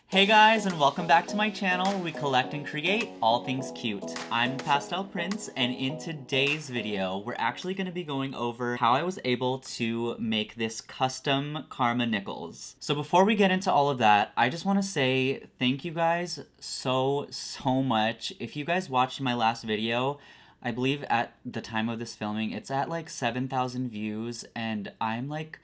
Hey guys, and welcome back to my channel where we collect and create all things cute. I'm Pastel Prince, and in today's video, we're actually going to be going over how I was able to make this custom Karma Nichols. So before we get into all of that, I just want to say thank you guys so much. If you guys watched my last video, I believe at the time of this filming, it's at like 7,000 views, and I'm like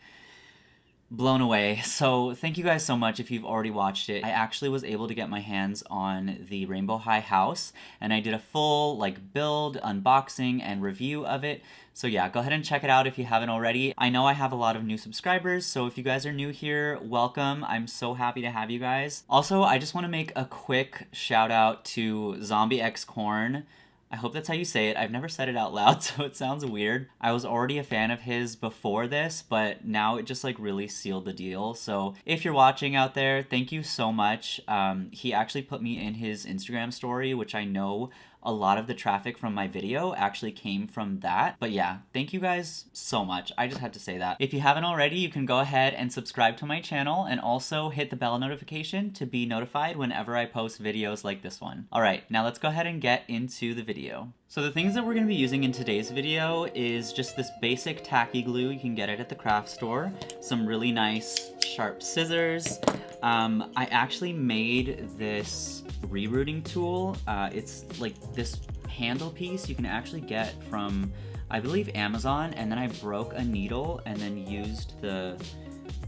blown away. So thank you guys so much if you've already watched it. I actually was able to get my hands on the Rainbow High house, and I did a full like build, unboxing, and review of it. So yeah, go ahead and check it out if you haven't already. I know I have a lot of new subscribers, so if you guys are new here, welcome. I'm so happy to have you guys. Also, I just want to make a quick shout out to Zombie X Corn. I hope that's how you say it. I've never said it out loud, so it sounds weird. I was already a fan of his before this, but now it just like really sealed the deal. So if you're watching out there, thank you so much. He actually put me in his Instagram story, which I know a lot of the traffic from my video actually came from that. But yeah, thank you guys so much. I just had to say that. If you haven't already, you can go ahead and subscribe to my channel and also hit the bell notification to be notified whenever I post videos like this one. All right, now let's go ahead and get into the video. So the things that we're going to be using in today's video is just this basic tacky glue. You can get it at the craft store. Some really nice sharp scissors. I actually made this rerouting tool. It's like this handle piece you can actually get from, I believe, Amazon, and then I broke a needle and then used the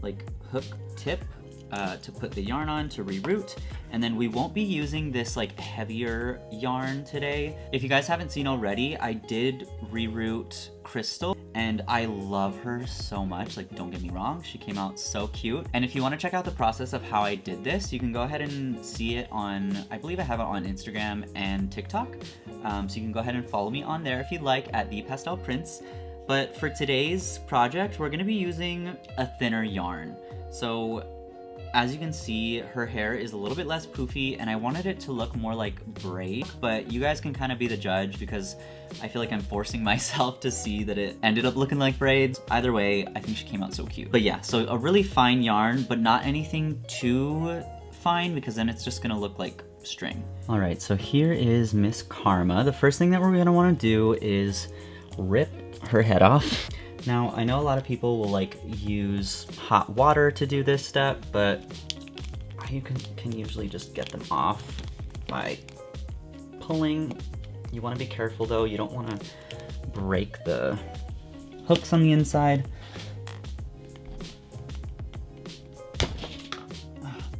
like hook tip to put the yarn on to reroute. And then we won't be using this like heavier yarn today. If you guys haven't seen already, I did reroute Crystal, and I love her so much. Like, don't get me wrong, she came out so cute. And if you want to check out the process of how I did this, you can go ahead and see it on, I believe I have it on Instagram and TikTok. So you can go ahead and follow me on there if you'd like, at the Pastel Prince. But for today's project, we're going to be using a thinner yarn. So as you can see, her hair is a little bit less poofy, and I wanted it to look more like braid, but you guys can kind of be the judge because I feel like I'm forcing myself to see that it ended up looking like braids. Either way, I think she came out so cute. But yeah, so a really fine yarn, but not anything too fine because then it's just gonna look like string. All right, so here is Miss Karma. The first thing that we're gonna wanna do is rip her head off. Now, I know a lot of people will like use hot water to do this step, but you can usually just get them off by pulling. You want to be careful though, you don't want to break the hooks on the inside.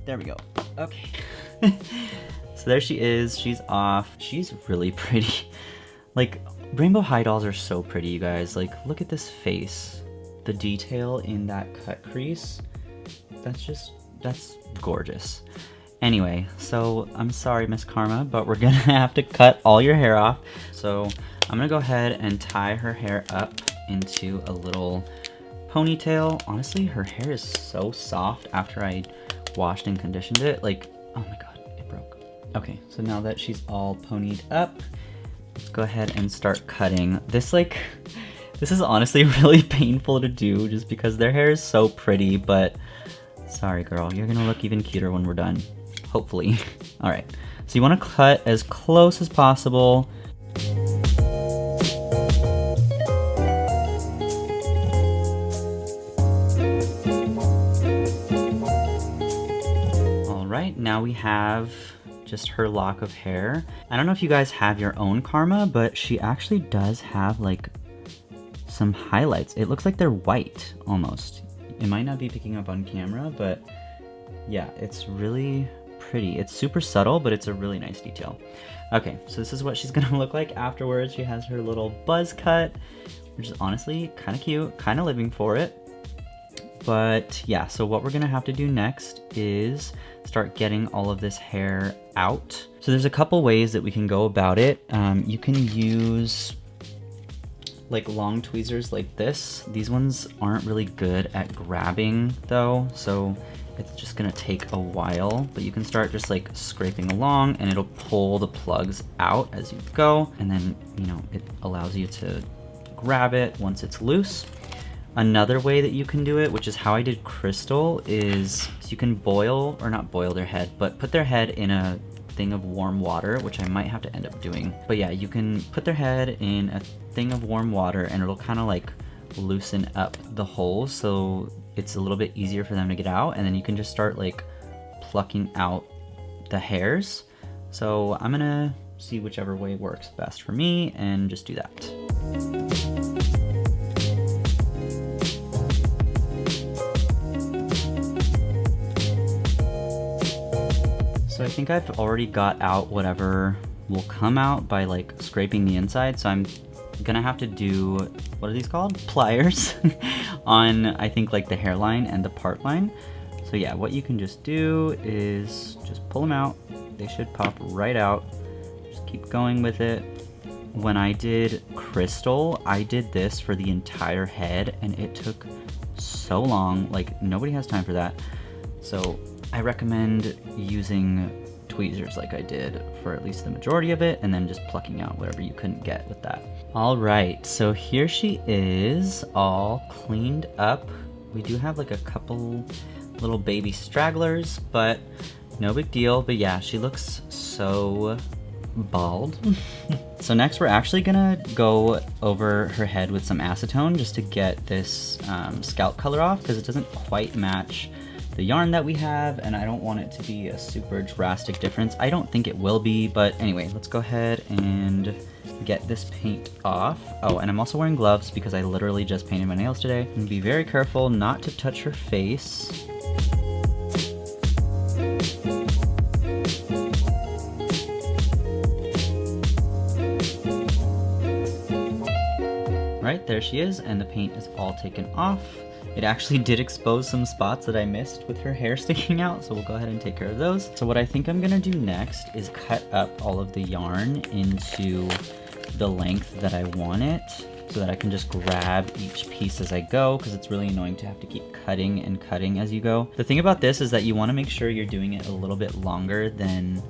There we go. Okay. So there she is, she's off. She's really pretty. Like, Rainbow High dolls are so pretty, you guys. Like, look at this face. The detail in that cut crease. That's gorgeous. Anyway, so I'm sorry, Miss Karma, but we're gonna have to cut all your hair off. So I'm gonna go ahead and tie her hair up into a little ponytail. Honestly, her hair is so soft after I washed and conditioned it. Like, oh my god, it broke. Okay, so now that she's all ponied up, let's go ahead and start cutting. This is honestly really painful to do just because their hair is so pretty, but sorry girl, you're gonna look even cuter when we're done, hopefully. All right, so you wanna cut as close as possible. All right, now we have just her lock of hair. I don't know if you guys have your own Karma, but she actually does have like some highlights. It looks like they're white almost. It might not be picking up on camera, but yeah, it's really pretty. It's super subtle, but it's a really nice detail. Okay, so this is what she's gonna look like afterwards. She has her little buzz cut, which is honestly kind of cute, kind of living for it. But yeah, so what we're gonna have to do next is start getting all of this hair out. So there's a couple ways that we can go about it. You can use like long tweezers like this. These ones aren't really good at grabbing though, so it's just gonna take a while, but you can start just like scraping along and it'll pull the plugs out as you go, and then, you know, it allows you to grab it once it's loose. Another way that you can do it, which is how I did Crystal, is you can boil, or not boil their head, but put their head in a thing of warm water, which I might have to end up doing. But yeah, you can put their head in a thing of warm water and it'll kind of like loosen up the holes, so it's a little bit easier for them to get out, and then you can just start like plucking out the hairs. So I'm gonna see whichever way works best for me and just do that. So I think I've already got out whatever will come out by like scraping the inside, so I'm gonna have to do, what are these called? Pliers on, I think, like the hairline and the part line. So yeah, what you can just do is just pull them out. They should pop right out. Just keep going with it. When I did Crystal, I did this for the entire head and it took so long, like nobody has time for that. So I recommend using tweezers like I did for at least the majority of it, and then just plucking out whatever you couldn't get with that. All right, so here she is, all cleaned up. We do have like a couple little baby stragglers, but no big deal. But yeah, she looks so bald. So next we're actually gonna go over her head with some acetone just to get this scalp color off, because it doesn't quite match the yarn that we have, and I don't want it to be a super drastic difference. I don't think it will be, but anyway, let's go ahead and get this paint off. Oh, and I'm also wearing gloves because I literally just painted my nails today. And be very careful not to touch her face. Right, there she is, and the paint is all taken off. It actually did expose some spots that I missed with her hair sticking out, so we'll go ahead and take care of those. So what I think I'm gonna do next is cut up all of the yarn into the length that I want it, so that I can just grab each piece as I go, because it's really annoying to have to keep cutting and cutting as you go. The thing about this is that you wanna make sure you're doing it a little bit longer than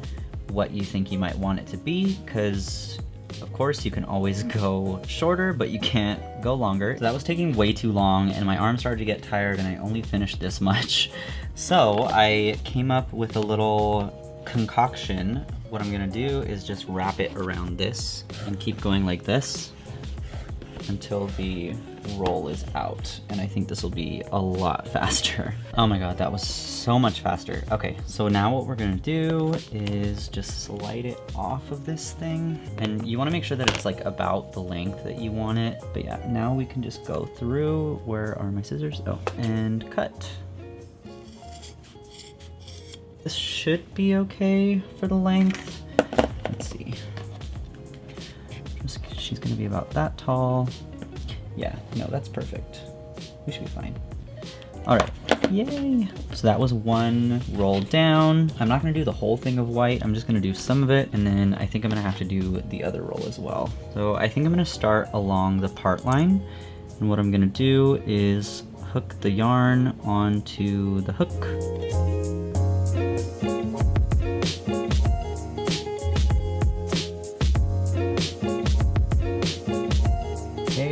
what you think you might want it to be, because of course, you can always go shorter, but you can't go longer. So that was taking way too long, and my arm started to get tired, and I only finished this much. So I came up with a little concoction. What I'm gonna do is just wrap it around this and keep going like this until the roll is out, and I think this will be a lot faster. Oh my god, that was so much faster. Okay, so now what we're gonna do is just slide it off of this thing, and you want to make sure that it's like about the length that you want it. But yeah, now we can just go through, where are my scissors? Oh, and cut. This should be okay for the length. Let's see. She's gonna be about that tall. Yeah, no, that's perfect. We should be fine. All right, yay. So that was one roll down. I'm not gonna do the whole thing of white. I'm just gonna do some of it, and then I think I'm gonna have to do the other roll as well. So I think I'm gonna start along the part line. And what I'm gonna do is hook the yarn onto the hook.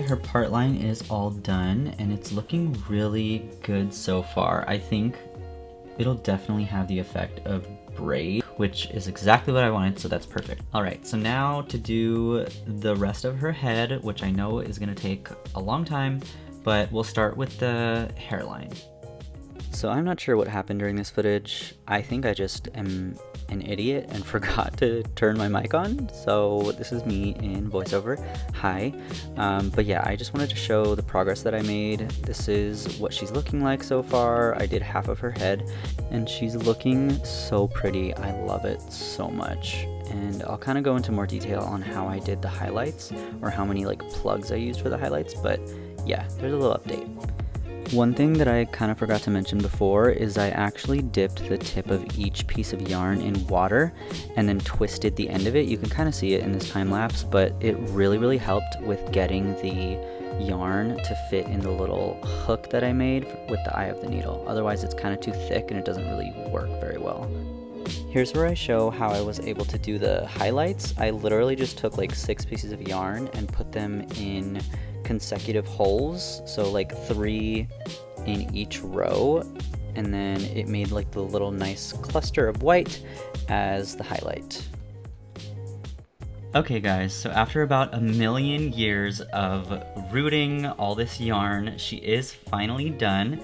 Her part line is all done, and it's looking really good so far. I think it'll definitely have the effect of braid, which is exactly what I wanted, so that's perfect. All right, so now to do the rest of her head, which I know is gonna take a long time, but we'll start with the hairline. So I'm not sure what happened during this footage. I think I just am an idiot and forgot to turn my mic on. So this is me in voiceover. Hi. But yeah, I just wanted to show the progress that I made. This is what she's looking like so far. I did half of her head and she's looking so pretty. I love it so much. And I'll kind of go into more detail on how I did the highlights, or how many like plugs I used for the highlights. But yeah, there's a little update. One thing that I kind of forgot to mention before is I actually dipped the tip of each piece of yarn in water and then twisted the end of it. You can kind of see it in this time lapse, but it really helped with getting the yarn to fit in the little hook that I made with the eye of the needle. Otherwise it's kind of too thick and it doesn't really work very well. Here's where I show how I was able to do the highlights. I literally just took like 6 pieces of yarn and put them in consecutive holes, so like 3 in each row, and then it made like the little nice cluster of white as the highlight. Okay guys, so after about 1,000,000 years of rooting all this yarn, she is finally done,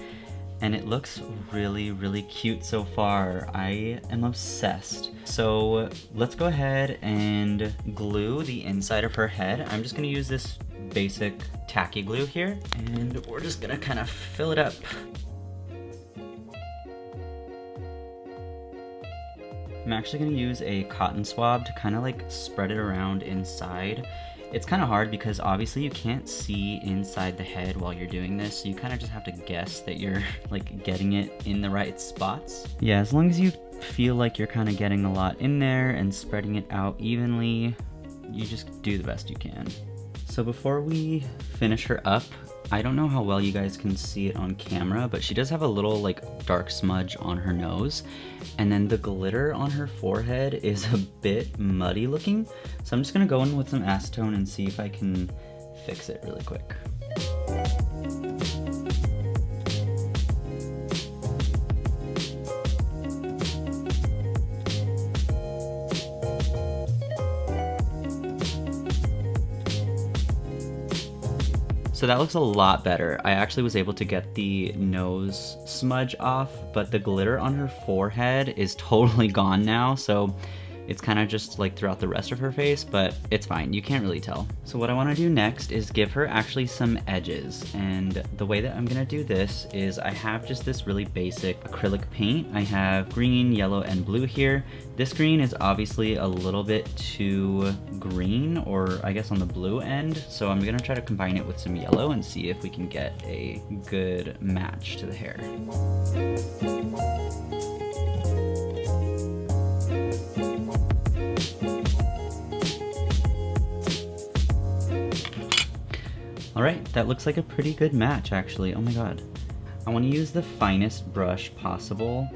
and it looks really, really cute so far. I am obsessed. So let's go ahead and glue the inside of her head. I'm just gonna use this basic tacky glue here, and we're just gonna kind of fill it up. I'm actually gonna use a cotton swab to kind of like spread it around inside. It's kind of hard because obviously you can't see inside the head while you're doing this, so you kind of just have to guess that you're like getting it in the right spots. Yeah, as long as you feel like you're kind of getting a lot in there and spreading it out evenly, you just do the best you can. So before we finish her up, I don't know how well you guys can see it on camera, but she does have a little like dark smudge on her nose, and then the glitter on her forehead is a bit muddy looking. So I'm just gonna go in with some acetone and see if I can fix it really quick. So that looks a lot better. I actually was able to get the nose smudge off, but the glitter on her forehead is totally gone now, so it's kind of just like throughout the rest of her face, but it's fine, you can't really tell. So what I want to do next is give her actually some edges, and the way that I'm gonna do this is I have just this really basic acrylic paint. I have green, yellow, and blue here. This green is obviously a little bit too green, or I guess on the blue end, so I'm gonna try to combine it with some yellow and see if we can get a good match to the hair. Alright, that looks like a pretty good match actually. Oh my god. I want to use the finest brush possible.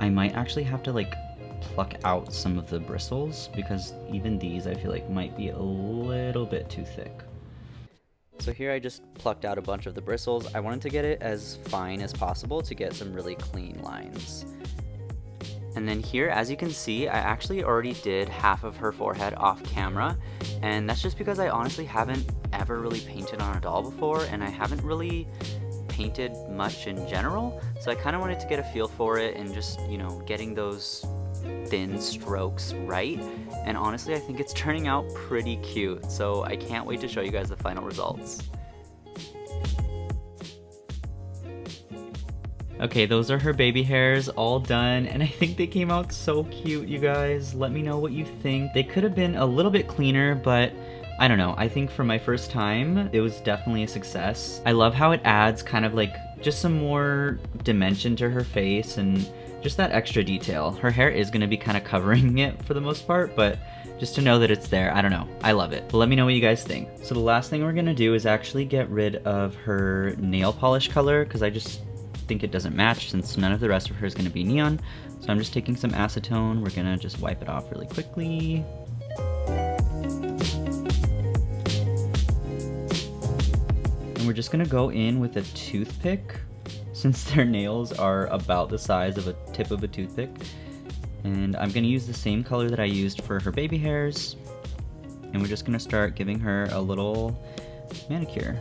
I might actually have to like pluck out some of the bristles, because even these I feel like might be a little bit too thick. So here I just plucked out a bunch of the bristles. I wanted to get it as fine as possible to get some really clean lines. And then here, as you can see, I actually already did half of her forehead off camera, and that's just because I honestly haven't ever really painted on a doll before, and I haven't really painted much in general, so I kind of wanted to get a feel for it and just, you know, getting those thin strokes right. And honestly, I think it's turning out pretty cute, so I can't wait to show you guys the final results. Okay, those are her baby hairs all done, and I think they came out so cute, you guys. Let me know what you think. They could have been a little bit cleaner, but I don't know. I think for my first time, it was definitely a success. I love how it adds kind of like just some more dimension to her face and just that extra detail. Her hair is gonna be kind of covering it for the most part, but just to know that it's there, I don't know. I love it. But let me know what you guys think. So the last thing we're gonna do is actually get rid of her nail polish color, because I just think it doesn't match since none of the rest of her is going to be neon. So I'm just taking some acetone. We're going to just wipe it off really quickly. And we're just going to go in with a toothpick, since their nails are about the size of a tip of a toothpick. And I'm going to use the same color that I used for her baby hairs. And we're just going to start giving her a little manicure.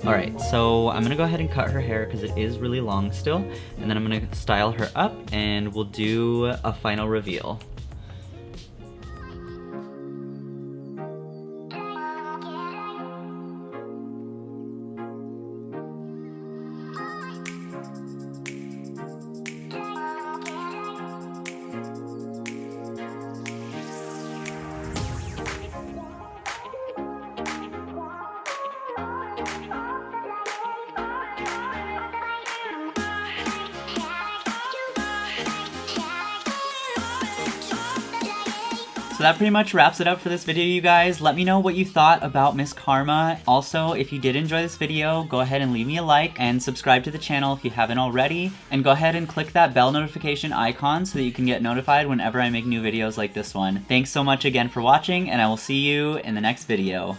Alright, so I'm gonna go ahead and cut her hair because it is really long still, and then I'm gonna style her up and we'll do a final reveal. So that pretty much wraps it up for this video, you guys. Let me know what you thought about Miss Karma. Also, if you did enjoy this video, go ahead and leave me a like and subscribe to the channel if you haven't already. And go ahead and click that bell notification icon so that you can get notified whenever I make new videos like this one. Thanks so much again for watching, and I will see you in the next video.